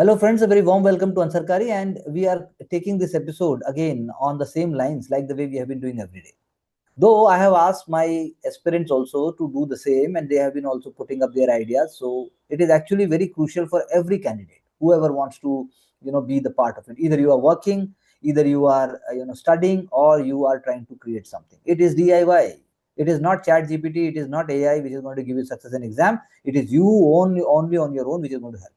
Hello friends, a very warm welcome to Ansarkari, and we are taking this episode again on the same lines like the way we have been doing every day. Though I have asked my aspirants also to do the same and they have been also putting up their ideas. So it is actually very crucial for every candidate, whoever wants to, be the part of it. Either you are working, either you are, studying, or you are trying to create something. It is DIY. It is not chat GPT, it is not AI which is going to give you success in exam. It is you only on your own which is going to help.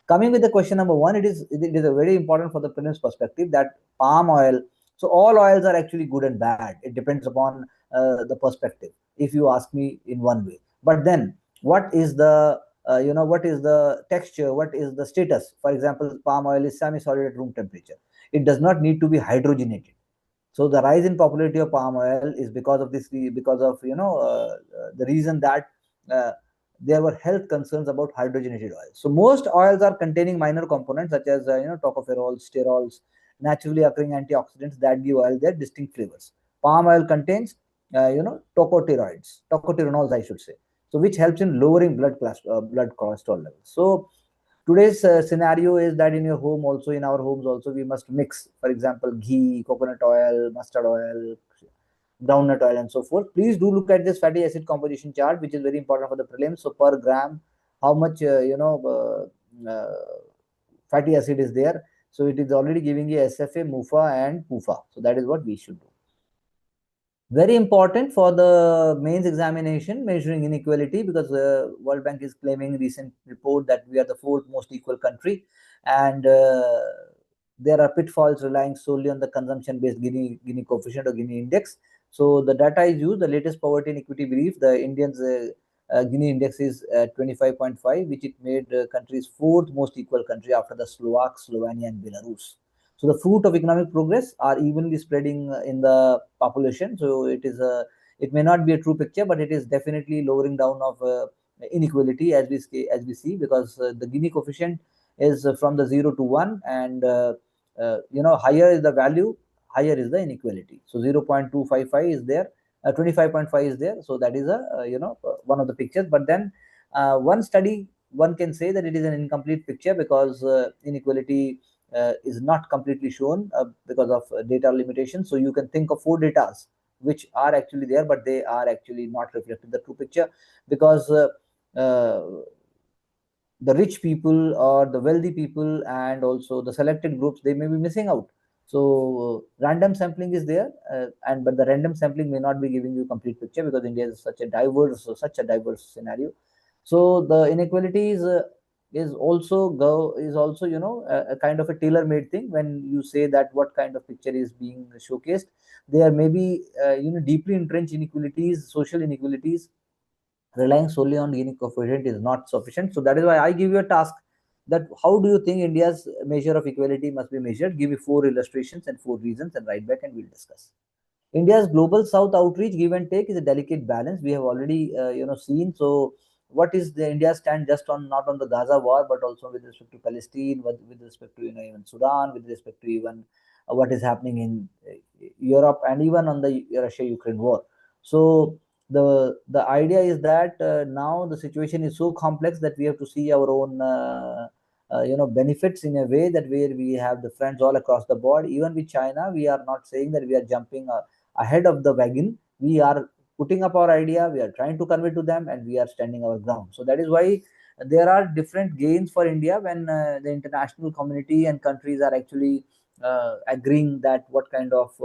Coming with the question number one, it is a very important for the prelims perspective that palm oil. So all oils are actually good and bad. It depends upon the perspective. If you ask me in one way, but then what is the what is the texture? What is the status? For example, palm oil is semi-solid at room temperature. It does not need to be hydrogenated. So the rise in popularity of palm oil is because of this, because of the reason that uh, there were health concerns about hydrogenated oil. So most oils are containing minor components such as tocopherols, sterols, naturally occurring antioxidants that give oil their distinct flavors. Palm oil contains tocopherols, I should say. So which helps in lowering blood cholesterol levels. So today's scenario is that in your home also, in our homes also, we must mix, for example, ghee, coconut oil, mustard oil, groundnut oil, and so forth. Please do look at this fatty acid composition chart, which is very important for the prelims. So per gram, how much fatty acid is there. So it is already giving you SFA, MUFA, and PUFA. So that is what we should do. Very important for the mains examination, measuring inequality, because the World Bank is claiming recent report that we are the fourth most equal country, and there are pitfalls relying solely on the consumption-based Gini coefficient or Gini index. So the data is used. The latest poverty and equity brief, the Indians Gini index is 25.5, which it made country's fourth most equal country after the Slovaks, Slovenia, and Belarus. So the fruit of economic progress are evenly spreading in the population. So it may not be a true picture, but it is definitely lowering down of inequality as we see, because the Gini coefficient is from the 0 to 1, and higher is the value, higher is the inequality. So 0.255 is there, 25.5 is there. So that is a one of the pictures. But then one study, one can say that it is an incomplete picture because inequality is not completely shown because of data limitations. So you can think of four datas which are actually there, but they are actually not reflecting the true picture, because uh, the rich people or the wealthy people and also the selected groups, they may be missing out. So random sampling is there, and but the random sampling may not be giving you complete picture, because India is such a diverse scenario. So the inequalities is also a kind of a tailor-made thing. When you say that what kind of picture is being showcased, there may be deeply entrenched inequalities, social inequalities. Relying solely on Gini coefficient is not sufficient. So that is why I give you a task, that how do you think India's measure of equality must be measured? Give me four illustrations and four reasons and write back and we'll discuss. India's global south outreach, give and take, is a delicate balance. We have already seen. So what is the India stand just on, not on the Gaza war, but also with respect to Palestine, with respect to even Sudan, with respect to even what is happening in Europe, and even on the Russia-Ukraine war. So the idea is that now the situation is so complex that we have to see our own benefits in a way that where we have the friends all across the board. Even with China, we are not saying that we are jumping ahead of the wagon. We are putting up our idea, we are trying to convey to them, and we are standing our ground. So that is why there are different gains for India when the international community and countries are actually agreeing that what kind of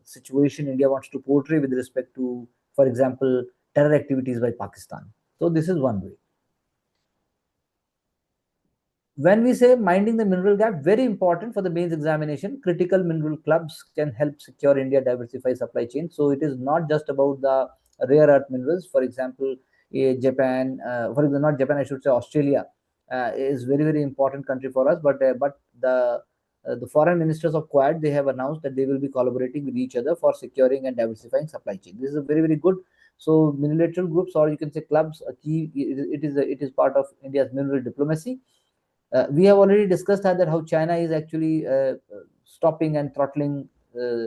situation India wants to portray with respect to, for example, terror activities by Pakistan. So this is one way. When we say minding the mineral gap, very important for the mains examination, critical mineral clubs can help secure India diversify supply chain. So it is not just about the rare earth minerals. For example, Japan, for example, not Japan, I should say Australia, is very important country for us. But the foreign ministers of Quad, they have announced that they will be collaborating with each other for securing and diversifying supply chain. This is a very good. So unilateral groups, or you can say clubs, a key. It is part of India's mineral diplomacy. We have already discussed that how China is actually stopping and throttling uh,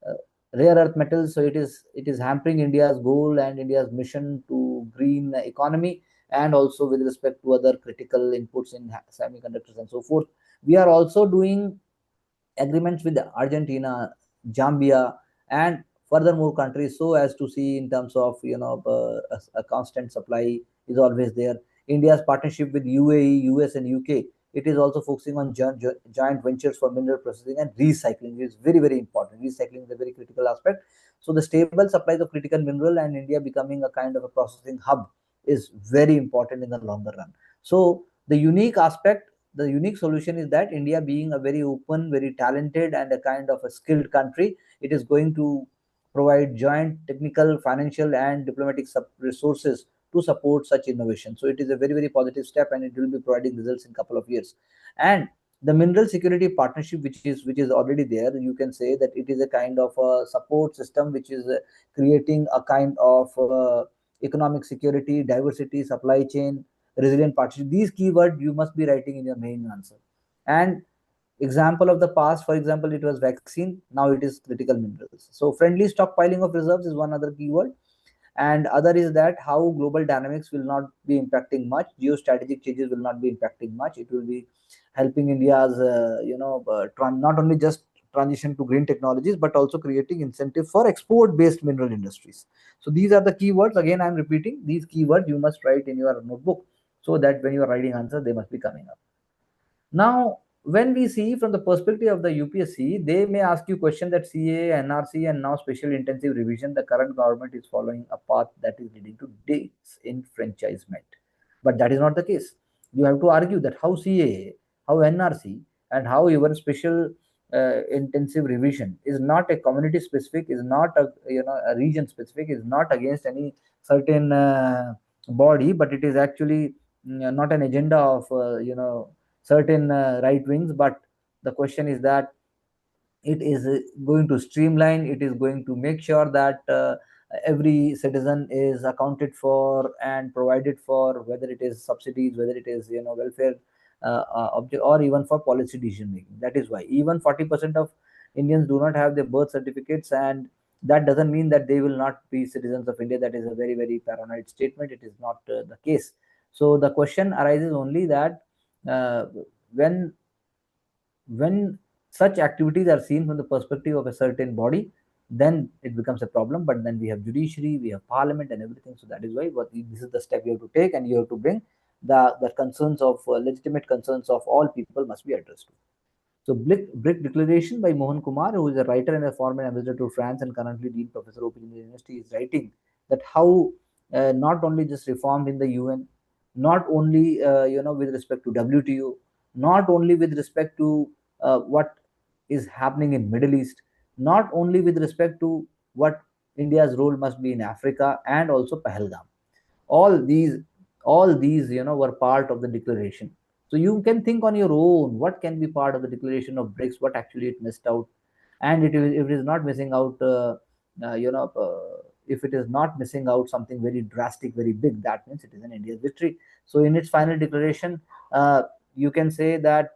uh, rare earth metals. So it is hampering India's goal and India's mission to green economy. and also with respect to other critical inputs in semiconductors and so forth. We are also doing agreements with Argentina, Zambia, and furthermore countries, so as to see in terms of a constant supply is always there. India's partnership with UAE, US, and UK, it is also focusing on joint ventures for mineral processing and recycling. It is very, very important. Recycling is a very critical aspect. So the stable supplies of critical mineral and India becoming a kind of a processing hub is very important in the longer run. So the unique solution is that India, being a very open, very talented, and a kind of a skilled country, it is going to provide joint technical, financial, and diplomatic resources to support such innovation. So it is a very, very positive step, and it will be providing results in a couple of years. And the mineral security partnership, which is already there, you can say that it is a kind of a support system which is creating a kind of economic security, diversity, supply chain, resilient partnership. These keywords you must be writing in your main answer. And example of the past, for example, it was vaccine, now it is critical minerals. So friendly stockpiling of reserves is one other keyword. And other is that how global dynamics will not be impacting much, geostrategic changes will not be impacting much. It will be helping India's not only just transition to green technologies, but also creating incentive for export based mineral industries. So these are the keywords. Again, I'm repeating, these keywords you must write in your notebook, so that when you are writing answer, they must be coming up. Now, when we see from the perspective of the UPSC, they may ask you question that CA, NRC, and now special intensive revision, the current government is following a path that is leading to disenfranchisement. But that is not the case. You have to argue that how CA, how NRC, and how even special intensive revision is not a community specific, is not a region specific, is not against any certain body, but it is actually not an agenda of certain right wings. But the question is that it is going to streamline, it is going to make sure that every citizen is accounted for and provided for, whether it is subsidies, whether it is welfare object, or even for policy decision making. That is why even 40% of Indians do not have their birth certificates, and that doesn't mean that they will not be citizens of India. That is a very, very paranoid statement. It is not the case. So the question arises only that uh, when when such activities are seen from the perspective of a certain body, then it becomes a problem. But then we have judiciary, we have parliament, and everything. So that is why this is the step you have to take, and you have to bring the concerns of legitimate concerns of all people must be addressed. So, BRIC Declaration by Mohan Kumar, who is a writer and a former ambassador to France and currently Dean Professor of Indian University, is writing that how not only just reformed in the UN, not only with respect to WTO, not only with respect to what is happening in Middle East, not only with respect to what India's role must be in Africa, and also Pahalgam. All these all these were part of the declaration. So you can think on your own what can be part of the declaration of BRICS, what actually it missed out. And if it is not missing out if it is not missing out something very drastic, very big, that means it is an India's victory. So in its final declaration, you can say that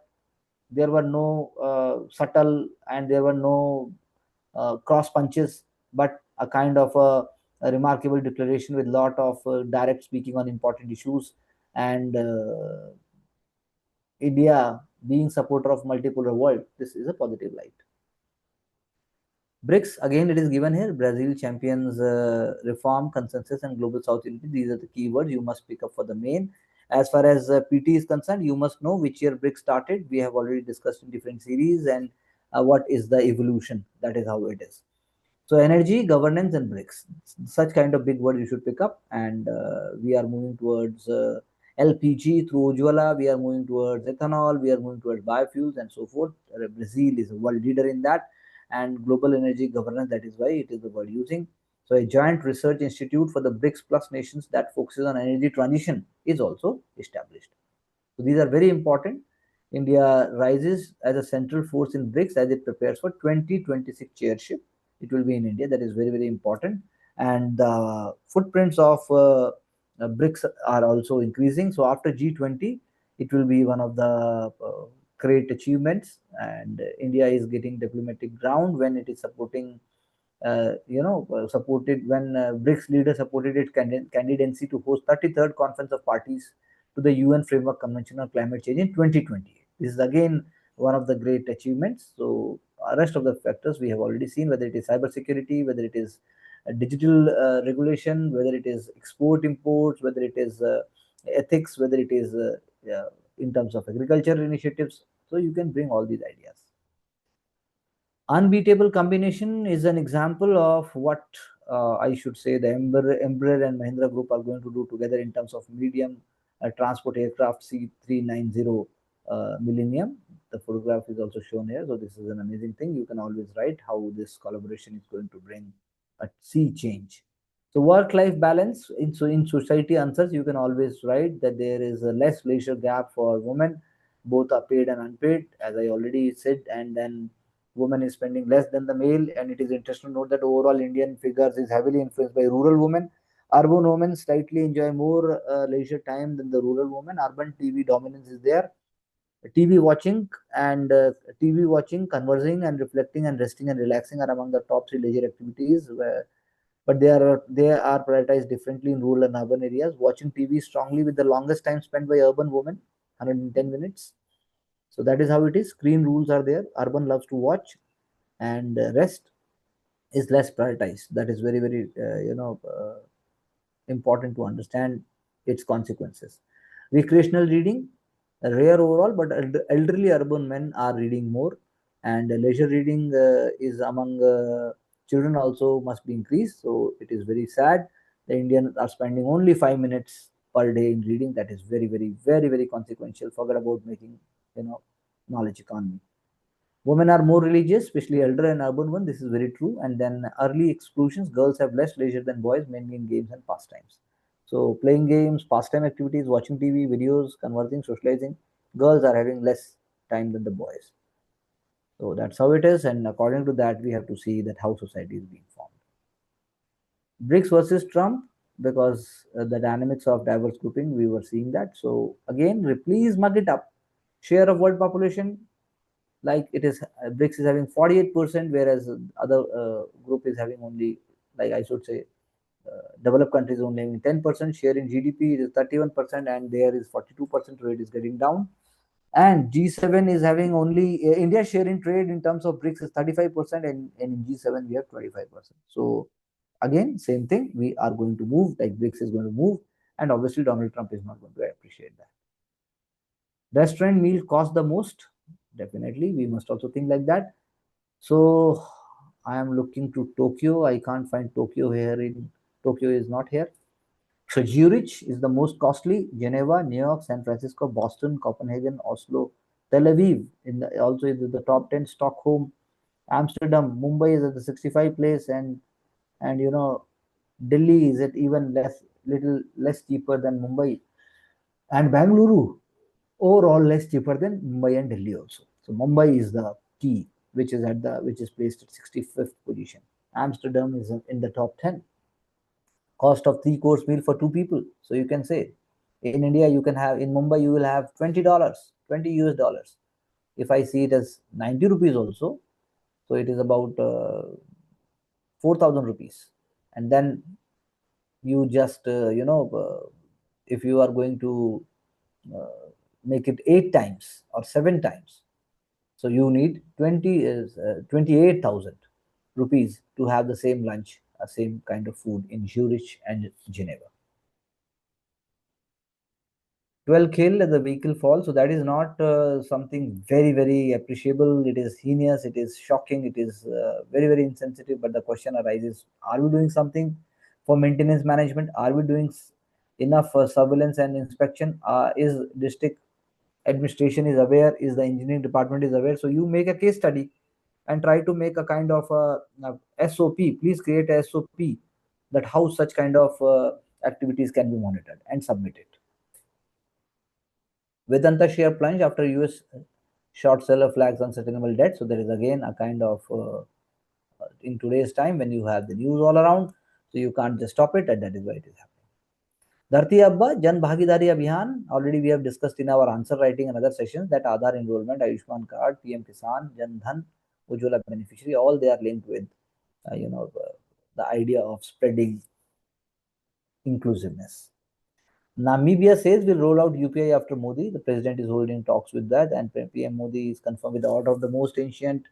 there were no subtle, and there were no cross punches, but a kind of a remarkable declaration with lot of direct speaking on important issues. And India being supporter of multipolar world, this is a positive light. BRICS, again, it is given here: Brazil champions reform, consensus, and global South unity. These are the keywords you must pick up for the main. As far as PT is concerned, you must know which year BRICS started. We have already discussed in different series, and what is the evolution. That is how it is. So energy, governance, and BRICS, such kind of big words you should pick up. And we are moving towards LPG through Ujwala. We are moving towards ethanol. We are moving towards biofuels and so forth. Brazil is a world leader in that. And global energy governance, that is why it is the word using. So a joint research institute for the BRICS plus nations that focuses on energy transition is also established. So these are very important. India rises as a central force in BRICS as it prepares for 2026 chairship. It will be in India. That is very, very important. And the footprints of BRICS are also increasing. So after G20, it will be one of the great achievements. And India is getting diplomatic ground when it is supporting supported when BRICS leader supported its candidacy to host 33rd Conference of Parties to the UN Framework Convention on Climate Change in 2028. This is again one of the great achievements. So, rest of the factors we have already seen, whether it is cybersecurity, whether it is digital regulation, whether it is export imports, whether it is ethics, whether it is in terms of agriculture initiatives. So, you can bring all these ideas. Unbeatable combination is an example of what I should say the Embraer and Mahindra Group are going to do together in terms of medium transport aircraft C390 Millennium. The photograph is also shown here. So this is an amazing thing. You can always write how this collaboration is going to bring a sea change. So work-life balance in society answers, you can always write that there is a less leisure gap for women, both are paid and unpaid, as I already said, and then women is spending less than the male. And it is interesting to note that overall Indian figures is heavily influenced by rural women. Urban women slightly enjoy more leisure time than the rural women. Urban TV dominance is there. TV watching and TV watching, conversing and reflecting and resting and relaxing are among the top three leisure activities. But they are prioritized differently in rural and urban areas. Watching TV strongly with the longest time spent by urban women, 110 minutes. So that is how it is. Screen rules are there. Urban loves to watch, and rest is less prioritized. That is very very important to understand its consequences. Recreational reading, rare overall, but elderly urban men are reading more, and leisure reading is among children also must be increased. So it is very sad. The Indians are spending only 5 minutes per day in reading. That is very, very, very, very consequential. Forget about making knowledge economy. Women are more religious, especially elder and urban one. This is very true. And then early exclusions, girls have less leisure than boys, mainly in games and pastimes. So playing games, pastime activities, watching TV, videos, conversing, socializing, girls are having less time than the boys. So that's how it is. And according to that, we have to see that how society is being formed. BRICS versus Trump, because the dynamics of diverse grouping, we were seeing that. So again, please mug it up. Share of world population, like it is BRICS is having 48%, whereas other group is having only, like I should say, developed countries only having 10%. Share in GDP it is 31%, and there is 42%, so it is getting down. And G7 is having only India share in trade in terms of BRICS is 35%, and in G7 we have 25%. So again, same thing, we are going to move, like BRICS is going to move, and obviously Donald Trump is not going to appreciate that. Restaurant meal cost the most, definitely we must also think like that. So I am looking to Tokyo. I can't find Tokyo here. In Tokyo is not here. So Zurich is the most costly. Geneva, New York, San Francisco, Boston, Copenhagen, Oslo, Tel Aviv in the also in the top 10. Stockholm, Amsterdam, Mumbai is at the 65 place, and Delhi is at even little less cheaper than Mumbai, and Bangalore overall less cheaper than Mumbai and Delhi also. So Mumbai is the key, which is placed at 65th position. Amsterdam is in the top 10. Cost of three-course meal for two people. So you can say in India you can have, in Mumbai you will have $20, 20 US dollars. If I see it as 90 rupees also, so it is about 4,000 rupees. And then you just if you are going to uh, make it 8 times or 7 times, so you need 28,000 rupees to have the same lunch, same kind of food in Zurich and Geneva. 12 kill as the vehicle falls. So that is not something very, very appreciable. It is heinous, it is shocking, it is very, very insensitive. But the question arises, are we doing something for maintenance management? Are we doing enough surveillance and inspection? Is district administration is aware? Is the engineering department is aware? So you make a case study and try to make a kind of a SOP. Please create a SOP that how such kind of activities can be monitored and submitted. Vedanta share plunge after US short seller flags unsustainable debt. So there is again a kind of in today's time when you have the news all around, so you can't just stop it, and that is why it is happening. Dharti Abba, Jan Bhagidari Abhiyan. Already we have discussed in our answer writing and other sessions that Aadhaar enrollment, Ayushman card, PM Kisan, Jan Dhan, Ujjwala beneficiary, all they are linked with the idea of spreading inclusiveness. Namibia says will roll out UPI after Modi. The president is holding talks with that, and PM Modi is confirmed with the order of the most ancient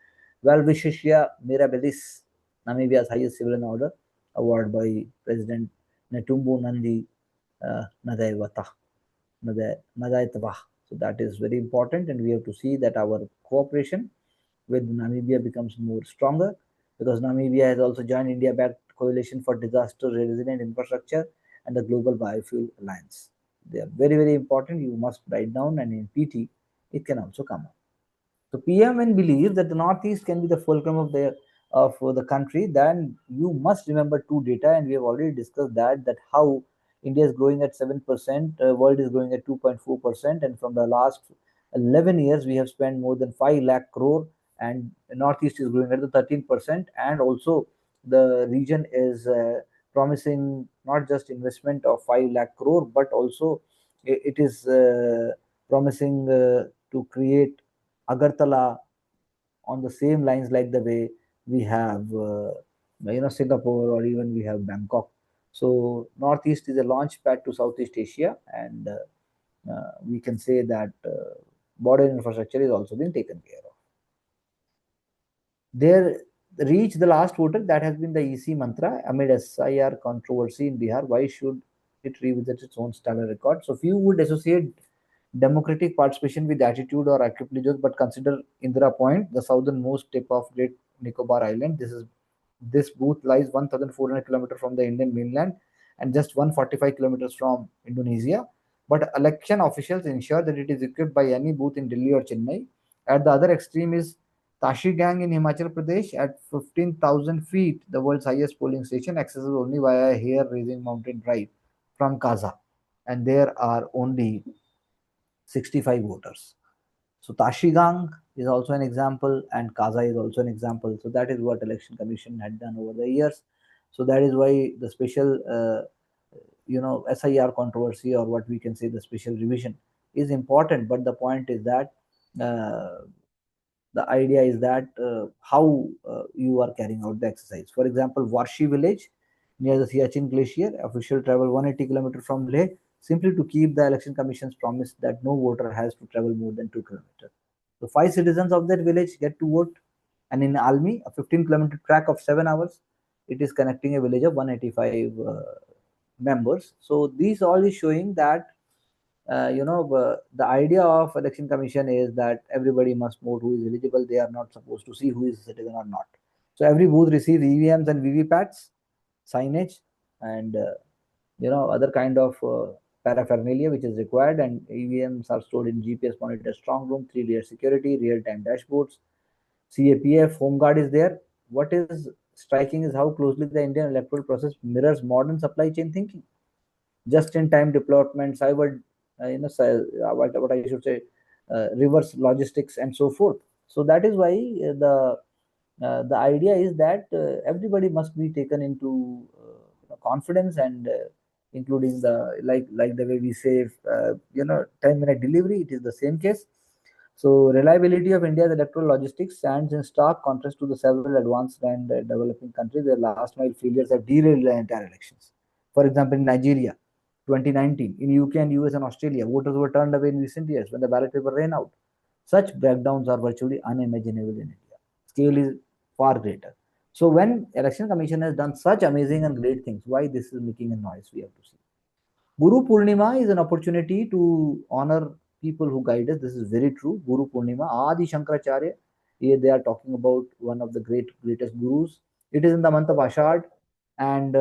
Valvishishya Mirabilis, Namibia's highest civilian order, award by President Netumbo Nandi Nadaitwa. So that is very important, and we have to see that our cooperation with Namibia becomes more stronger, because Namibia has also joined India-backed Coalition for Disaster Resilient Infrastructure and the Global Biofuel Alliance. They are very, very important. You must write down, and in PT, it can also come up. So PMN believes that the Northeast can be the fulcrum of the country. Then you must remember two data, and we have already discussed that how India is growing at 7%, world is growing at 2.4%, and from the last 11 years we have spent more than 5 lakh crore, and Northeast is growing at the 13%, and also the region is promising not just investment of 5 lakh crore, but also it is promising to create Agartala on the same lines like the way we have Singapore, or even we have Bangkok. So Northeast is a launch pad to Southeast Asia, and we can say that border infrastructure is also being taken care of. There reach the last voter, that has been the EC mantra amid SIR controversy in Bihar. Why should it revisit its own stellar record? So few would associate democratic participation with attitude or acrimonious, but consider Indira Point, the southernmost tip of Great Nicobar Island. This booth lies 1,400 kilometers from the Indian mainland and just 145 kilometers from Indonesia. But election officials ensure that it is equipped by any booth in Delhi or Chennai. At the other extreme is Tashigang in Himachal Pradesh at 15,000 feet, the world's highest polling station, accessible only via a hair-raising mountain drive from Kaza. And there are only 65 voters. So Tashigang is also an example, and Kaza is also an example. So that is what Election Commission had done over the years. So that is why the special, SIR controversy, or what we can say the special revision, is important. But the point is that the idea is that how you are carrying out the exercise. For example, Varshi village near the Siachen Glacier, official travel 180 kilometers from Leh, simply to keep the election commission's promise that no voter has to travel more than 2 kilometers. So 5 citizens of that village get to vote. And in Almi, a 15-kilometer track of 7 hours, it is connecting a village of 185 members. So these all is showing that the idea of election commission is that everybody must vote who is eligible. They are not supposed to see who is a citizen or not. So every booth receives EVMs and VVPATs, signage, and other kind of paraphernalia which is required. And EVMs are stored in GPS monitored strong room, 3-layer security, real-time dashboards. CAPF home guard is there. What is striking is how closely the Indian electoral process mirrors modern supply chain thinking. Just-in-time deployment, cyber, what I should say, reverse logistics, and so forth. So that is why the idea is that everybody must be taken into confidence, and including the like the way we say 10-minute delivery, it is the same case. So reliability of India's electoral logistics stands in stark contrast to the several advanced and developing countries where last mile failures have derailed the entire elections. For example, in Nigeria, 2019, in UK and US and Australia, voters were turned away in recent years when the ballot paper ran out. Such breakdowns are virtually unimaginable in India. Scale is far greater. So when Election Commission has done such amazing and great things, why this is making a noise, we have to see. Guru Purnima is an opportunity to honor people who guide us. This is very true. Guru Purnima, Adi Shankaracharya, here they are talking about one of the greatest gurus. It is in the month of Ashad, and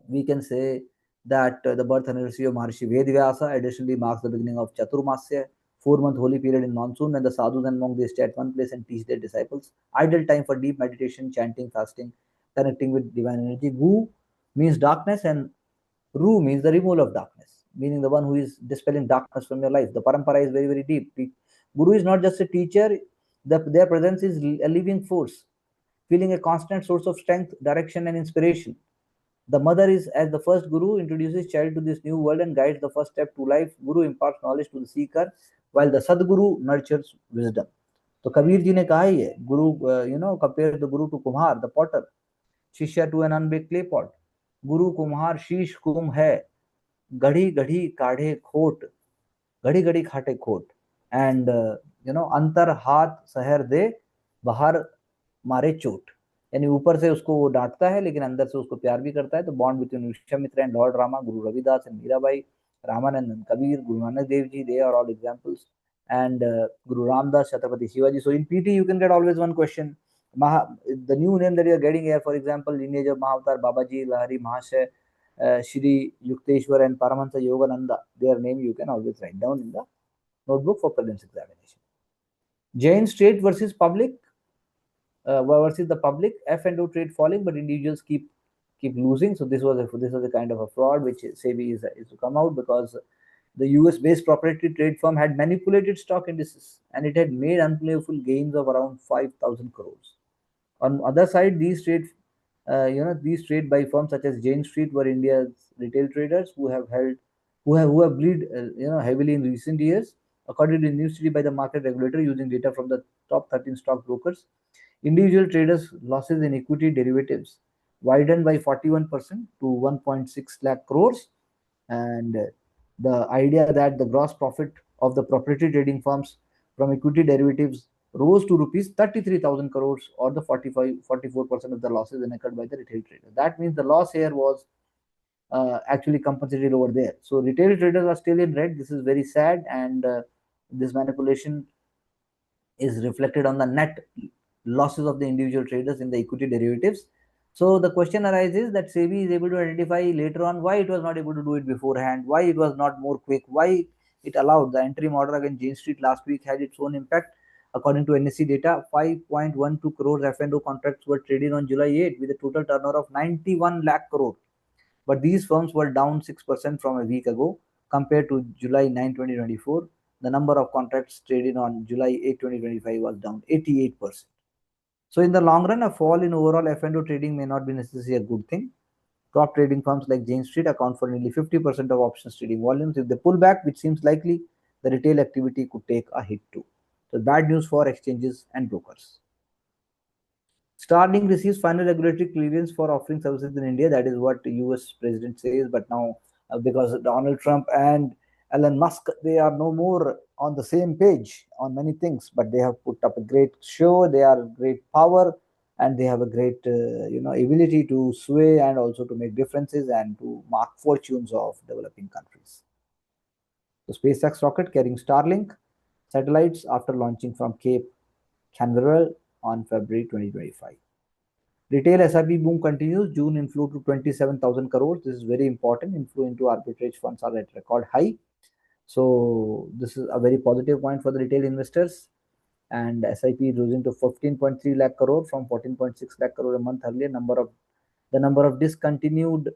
we can say that the birth anniversary of Maharshi Vedvyasa additionally marks the beginning of Chaturmasya, 4-month holy period in monsoon, when the sadhus and monks they stay at one place and teach their disciples. Ideal time for deep meditation, chanting, fasting, connecting with divine energy. Gu means darkness, and Ru means the removal of darkness, meaning the one who is dispelling darkness from your life. The parampara is very, very deep. Guru is not just a teacher, their presence is a living force, feeling a constant source of strength, direction, and inspiration. The mother is, as the first guru, introduces child to this new world and guides the first step to life. Guru imparts knowledge to the seeker, while the Sadguru nurtures wisdom. तो कबीर जी ने कहा ही है, गुरु compare the Guru to कुम्हार the Potter, शिष्य to N अनबेक्ड clay pot. गुरु कुम्हार शीश कुम है, घड़ी घड़ी काढ़े खोट, घड़ी घड़ी खाटे खोट। एंड अंतर हाथ सहर दे, बाहर मारे चोट। यानी ऊपर से उसको वो डांटता है लेकिन अंदर से उसको प्यार भी करता है। तो bond between Vishwamitra and lord Rama, Guru Ravidas and Meerabai, Ramanand and Kabir, Guru Nanak Dev Ji, they are all examples. And Guru Ramdas, Chhatrapati Shivaji. So in PT, you can get always one question. The new name that you are getting here, for example, lineage of Mahavatar, Babaji, Lahari, Mahashay, Shri Yukteswar and Paramahansa Yogananda, their name you can always write down in the notebook for prelims examination. Jain State versus public, versus the public, F&O trade falling, but individuals keep losing. So this was a kind of a fraud which SEBI is to come out, because the US-based proprietary trade firm had manipulated stock indices and it had made unbelievable gains of around 5,000 crores. On other side, these trade by firms such as Jane Street were India's retail traders who have bleed heavily in recent years. According to a new study by the market regulator using data from the top 13 stockbrokers, individual traders' losses in equity derivatives widened by 41% to 1.6 lakh crores. And the idea that the gross profit of the proprietary trading firms from equity derivatives rose to rupees 33,000 crores, or the 44% of the losses incurred by the retail traders. That means the loss here was actually compensated over there. So retail traders are still in red. This is very sad, and this manipulation is reflected on the net losses of the individual traders in the equity derivatives. So the question arises that SEBI is able to identify later on why it was not able to do it beforehand, why it was not more quick, why it allowed the interim order against Jane Street last week had its own impact. According to NSE data, 5.12 crores F&O contracts were traded on July 8 with a total turnover of 91 lakh crore. But these firms were down 6% from a week ago compared to July 9, 2024. The number of contracts traded on July 8, 2025 was down 88%. So in the long run, a fall in overall F&O trading may not be necessarily a good thing. Top trading firms like Jane Street account for nearly 50% of options trading volumes. If they pull back, which seems likely, the retail activity could take a hit too. So bad news for exchanges and brokers. Starlink receives final regulatory clearance for offering services in India. That is what the US president says. But now, because Donald Trump and Elon Musk, they are no more on the same page on many things. But they have put up a great show. They are great power, and they have a great, ability to sway and also to make differences and to mark fortunes of developing countries. The SpaceX rocket carrying Starlink satellites after launching from Cape Canaveral on February 2025. Retail SIP boom continues. June inflow to 27,000 crores. This is very important. Inflow into arbitrage funds are at record high. So this is a very positive point for the retail investors. And SIP is losing to 15.3 lakh crore from 14.6 lakh crore a month earlier. The number of discontinued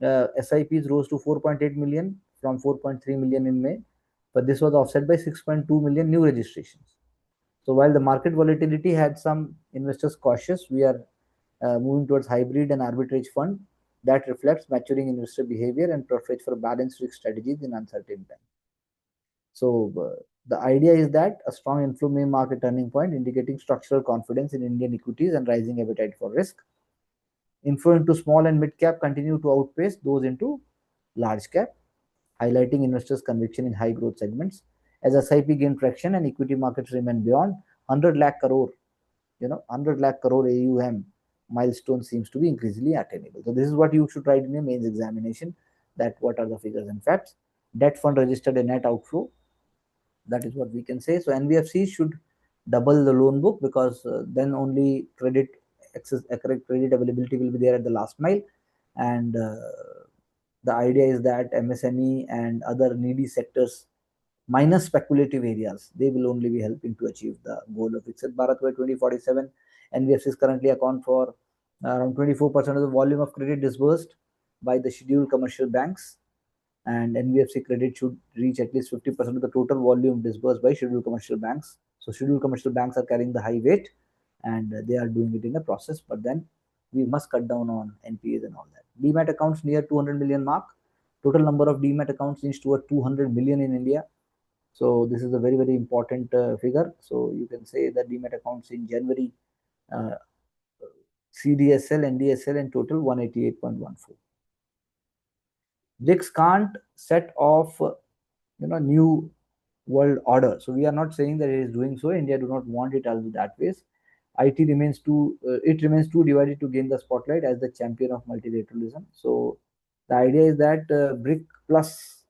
SIPs rose to 4.8 million from 4.3 million in May. But this was offset by 6.2 million new registrations. So while the market volatility had some investors cautious, we are moving towards hybrid and arbitrage fund that reflects maturing investor behavior and preference for balanced risk strategies in uncertain times. So the idea is that a strong inflow may mark a turning point, indicating structural confidence in Indian equities and rising appetite for risk. Inflow into small and mid cap continue to outpace those into large cap, highlighting investors' conviction in high growth segments. As SIP gain traction and equity markets remain beyond 100 lakh crore, 100 lakh crore AUM milestone seems to be increasingly attainable. So this is what you should write in your mains examination, that what are the figures and facts. Debt fund registered a net outflow. That is what we can say. So NBFC should double the loan book, because then only credit availability will be there at the last mile. And the idea is that MSME and other needy sectors minus speculative areas, they will only be helping to achieve the goal of Viksit Bharat by 2047. NBFCs currently account for around 24% of the volume of credit disbursed by the scheduled commercial banks, and NBFC credit should reach at least 50% of the total volume disbursed by scheduled commercial banks. So scheduled commercial banks are carrying the high weight, and they are doing it in a process, but then we must cut down on NPAs and all that. Demat accounts near 200 million mark. Total number of Demat accounts reached toward 200 million in India. So this is a very, very important figure. So you can say that demat accounts in January, uh, CDSL, NDSL, and total 188.14. BRICS can't set off, new world order. So we are not saying that it is doing so. India do not want it as that way. It remains too divided to gain the spotlight as the champion of multilateralism. So the idea is that BRIC plus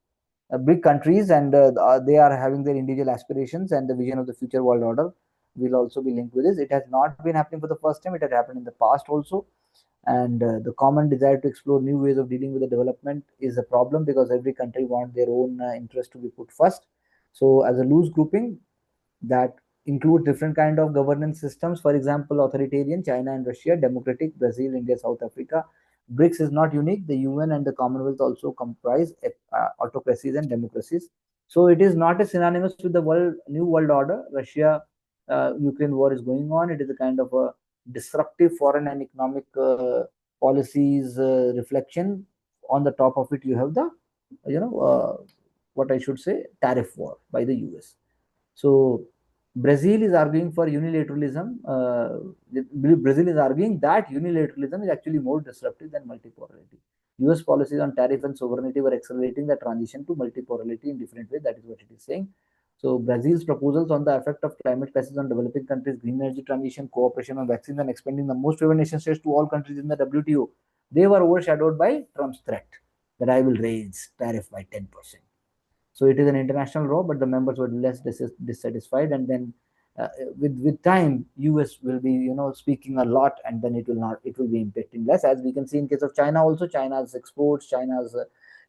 big countries, and they are having their individual aspirations, and the vision of the future world order will also be linked with this. It has not been happening for the first time. It has happened in the past also, and the common desire to explore new ways of dealing with the development is a problem because every country wants their own interest to be put first. So as a loose grouping that includes different kind of governance systems, for example, authoritarian China and Russia, democratic Brazil, India, South Africa. BRICS is not unique. The UN and the Commonwealth also comprise autocracies and democracies. So it is not a synonymous with the new world order. Russia Ukraine war is going on. It is a kind of a disruptive foreign and economic policies reflection. On the top of it, you have the, what I should say, tariff war by the US. So Brazil is arguing for unilateralism. Brazil is arguing that unilateralism is actually more disruptive than multipolarity. US policies on tariff and sovereignty were accelerating the transition to multipolarity in different ways. That is what it is saying. So Brazil's proposals on the effect of climate crisis on developing countries, green energy transition, cooperation on vaccines, and expanding the most favored nation status to all countries in the WTO, they were overshadowed by Trump's threat that I will raise tariff by 10%. So it is an international law, but the members were less dissatisfied, and then with time, US will be speaking a lot, and then it will be impacting less. As we can see in case of China, also China's exports, China's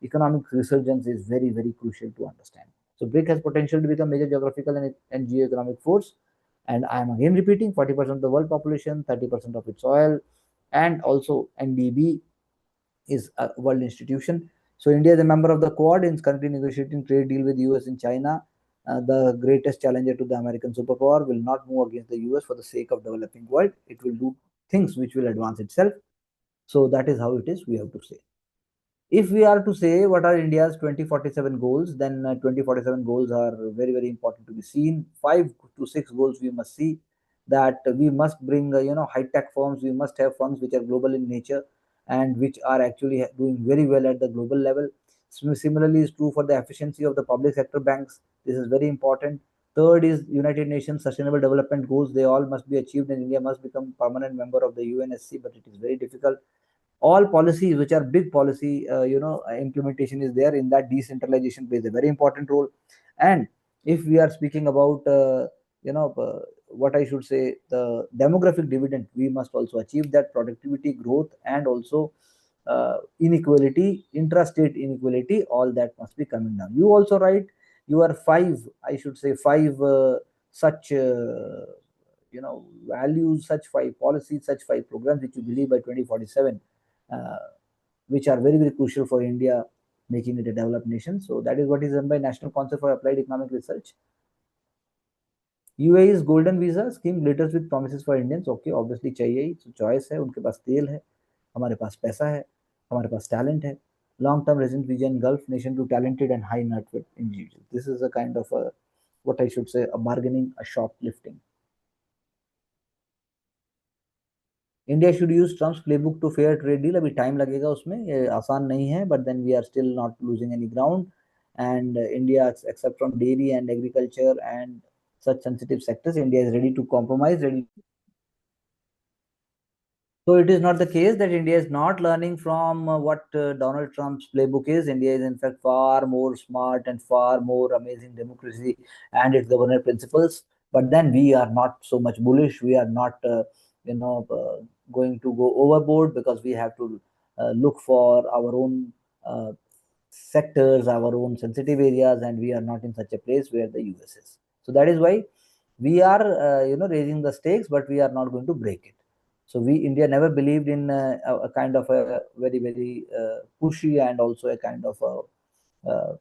economic resurgence is very, very crucial to understand. So BRIC has potential to become major geographical and geo-economic force, and I am again repeating: 40% of the world population, 30% of its oil, and also NDB is a world institution. So India is a member of the Quad and is currently negotiating trade deal with US and China. The greatest challenger to the American superpower will not move against the US for the sake of developing world. It will do things which will advance itself. So that is how it is, we have to say. If we are to say what are India's 2047 goals, then 2047 goals are very, very important to be seen. 5 to 6 goals we must see: that we must bring high tech firms. We must have firms which are global in nature and which are actually doing very well at the global level. Similarly is true for the efficiency of the public sector banks. This is very important. Third is United Nations Sustainable Development Goals. They all must be achieved, and India must become permanent member of the UNSC, but it is very difficult. All policies which are big policy implementation is there. In that, decentralization plays a very important role. And if we are speaking about what I should say, the demographic dividend, we must also achieve that. Productivity growth and also inequality, intrastate inequality, all that must be coming down. You also write your five, I should say, five such values, such five policies, such five programs which you believe by 2047, uh, which are very, very crucial for India, making it a developed nation. So that is what is done by National Council for Applied Economic Research. UAE's golden visa scheme glitters with promises for Indians. Okay, obviously चाहिए ही, so choice है, उनके पास तेल है, हमारे पास पैसा है, हमारे पास talent है. Long-term resident visa in Gulf nation to talented and high net worth individuals. This is a kind of a, what I should say, a bargaining, a shoplifting. India should use Trump's playbook to fair trade deal. अभी time लगेगा उसमें, ये आसान नहीं है, but then we are still not losing any ground. And India, except from dairy and agriculture and such sensitive sectors, India is ready to compromise, ready. So it is not the case that India is not learning from what Donald Trump's playbook is. India is in fact far more smart and far more amazing democracy and its governance principles. But then we are not so much bullish. We are not, going to go overboard, because we have to look for our own sectors, our own sensitive areas, and we are not in such a place where the US is. So that is why we are, raising the stakes, but we are not going to break it. So India never believed in a kind of a very, very pushy and also a kind of a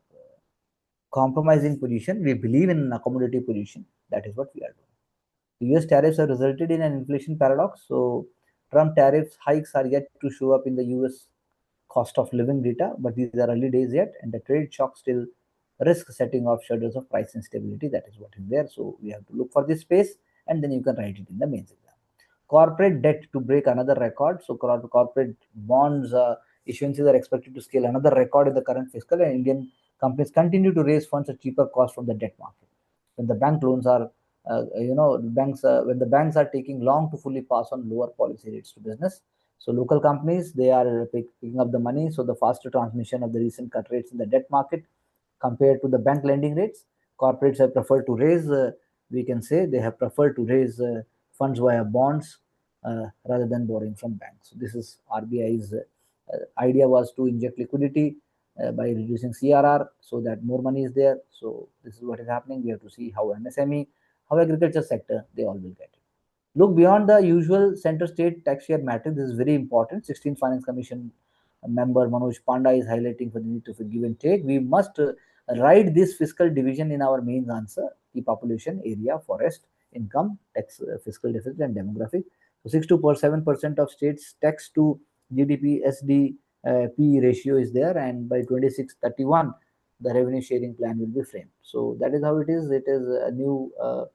compromising position. We believe in an accommodative position. That is what we are doing. US tariffs have resulted in an inflation paradox. So Trump tariff hikes are yet to show up in the US cost of living data, but these are early days yet, and the trade shock still risk setting of shutters of price instability. That is what is there. So we have to look for this space, and then you can write it in the mains exam. Corporate debt to break another record. So corporate bonds issuances are expected to scale another record in the current fiscal, and Indian companies continue to raise funds at cheaper cost from the debt market. When the bank loans are, when the banks are taking long to fully pass on lower policy rates to business, so local companies, they are picking up the money. So the faster transmission of the recent cut rates in the debt market compared to the bank lending rates, corporates have preferred to raise. We can say they have preferred to raise funds via bonds rather than borrowing from banks. So this is RBI's idea was to inject liquidity by reducing CRR so that more money is there. So this is what is happening. We have to see how MSME, how agriculture sector, they all will get it. Look beyond the usual center-state tax share matrix. This is very important. 16th Finance Commission member Manoj Panda is highlighting for the need of a give and take. We must write this fiscal division in our mains answer: the population, area, forest, income, tax, fiscal deficit, and demographic. So 6 to 7% of states tax to GDP SDP ratio is there, and by 2631 the revenue sharing plan will be framed. So that is how it is. It is a new uh,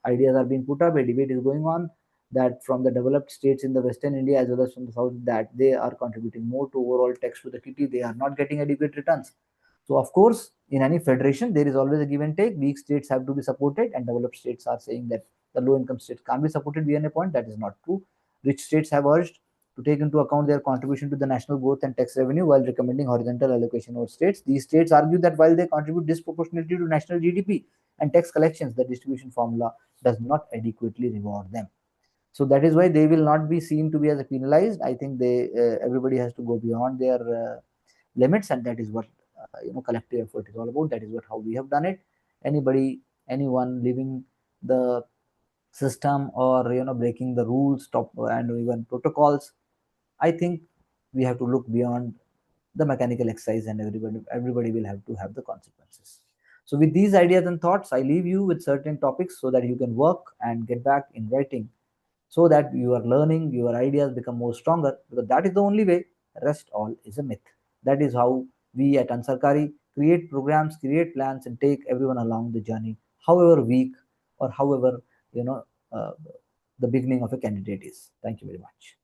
ideas are being put up. A debate is going on that from the developed states in the Western India as well as from the South, that they are contributing more to overall tax to the kitty. They are not getting adequate returns. So of course, in any federation, there is always a give and take. Weak states have to be supported, and developed states are saying that the low-income states can't be supported beyond a point. That is not true. Rich states have urged to take into account their contribution to the national growth and tax revenue while recommending horizontal allocation over states. These states argue that while they contribute disproportionately to national GDP and tax collections, the distribution formula does not adequately reward them. So that is why they will not be seen to be as penalized. I think they everybody has to go beyond their limits, and that is what collective effort is all about. That is what how we have done it. Anybody, anyone leaving the system or breaking the rules, stop and even protocols, I think we have to look beyond the mechanical exercise, and everybody will have to have the consequences. So with these ideas and thoughts, I leave you with certain topics so that you can work and get back in writing, so that your learning, your ideas become more stronger, because that is the only way. Rest all is a myth. That is how we at Ansarkari create programs, create plans, and take everyone along the journey, however weak or however you know uh, the beginning of a candidate is. Thank you very much.